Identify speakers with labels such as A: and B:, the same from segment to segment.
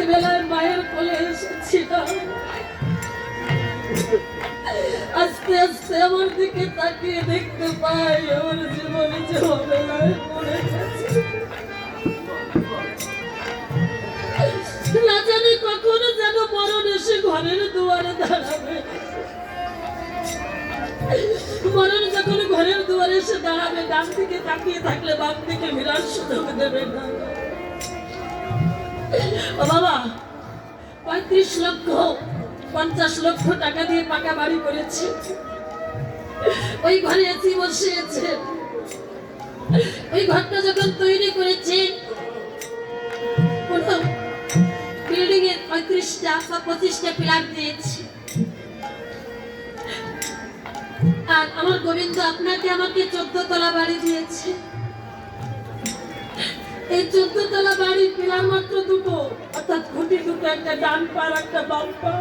A: বেলায় মায়ের কোলে এসেছিলাম, আস্তে আস্তে আমার দিকে তাকিয়ে দেখতে পাই ওর জীবনে যে অবেলায় মরে গেছে। না জানি কখনো যেন মরণ এসে ঘরের দুয়ারে দাঁড়াবে। মরণ যখন ঘরের দুয়ারে এসে দাঁড়াবে, ডান দিকে তাকিয়ে থাকলে বাম দিকে বিরাট সুযোগ দেবে না। ও বাবা, 35 লক্ষ 50 লক্ষ টাকা দিয়ে পাকা বাড়ি করেছে, ওই ঘরে এসি বসিয়েছে। ওই ঘরটা যখন তৈরি করেছেন, বিল্ডিং এর 35টা বা 25টা পিলার দিয়েছে। আর আমার গোবিন্দ আপনাকে আমাকে 14 তলা বাড়ি দিয়েছে। এই 14 তলা বাড়ির পিলার মাত্র দুটো, অর্থাৎ খুঁটি দুটো, একটা ডান পা একটা বাম পা।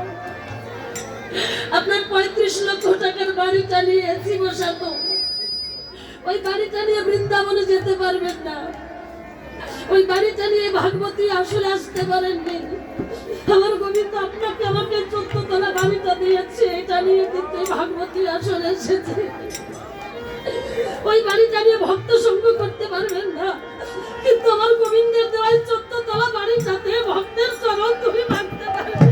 A: আপনার 35 লক্ষ টাকার বাড়িটা নিয়ে এসি বসাতো, ওই বাড়িটা নিয়ে বৃন্দাবনে যেতে পারবেন না, ওই বাড়িটা নিয়ে ভাগবতী আসলে আসতে পারেননি। আমার গোবিন্দ আপনাকে আমাকে 14 তলা বাড়িটা দিয়েছে, এটা নিয়ে কিন্তু ভাগবতী আসলে এসেছে। ওই বাড়িটা নিয়ে ভক্ত সঙ্গ করতে পারবেন না, কিন্তু আমার গোবিন্দের দেওয়া 14 তলা বাড়িটাতে ভক্তের চরণ তুমি মানতে পারবে।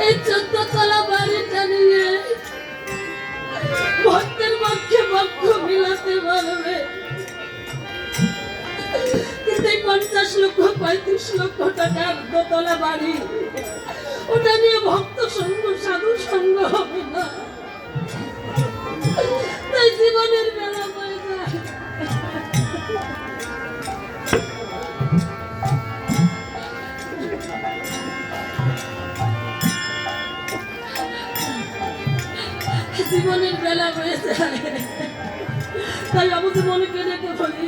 A: এই 14 তলা বাড়িটা নিয়ে ভক্তের পক্ষে ভক্ত মিলাতে পারবে, কিন্তু 50 লক্ষ 35 লক্ষ টাকার দোতলা বাড়ি, ওটা নিয়ে ভক্ত সঙ্গ সাধু সঙ্গ হবে না। তাই জীবনের বেলা হয়ে যায়। জীবনের বেলা হয়ে যায়, তাই আমাদের মনেকে রেখে বলি,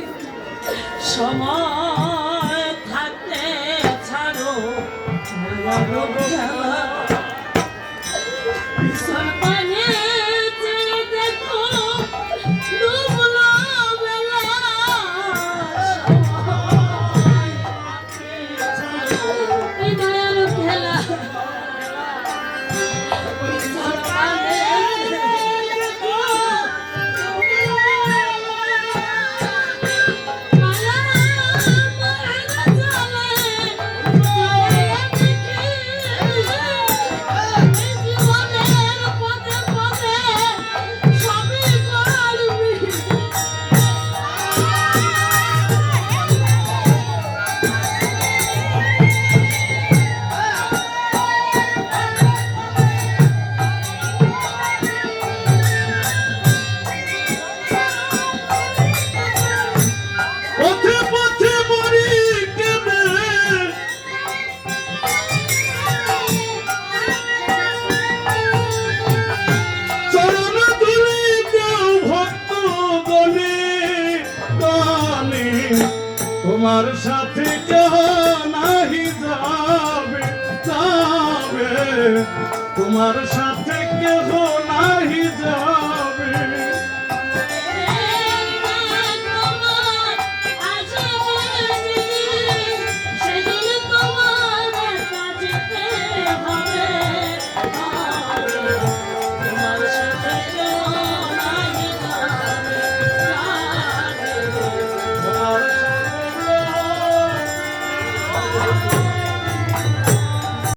A: সময় থাকতে ছাড়ো দেখো ডুবলো বেলা, এই দয়াল খেলা
B: তোমার সাথে কেহ নাহি যাবে, যাবে তোমার সাথে কেহ নাহি যাবে।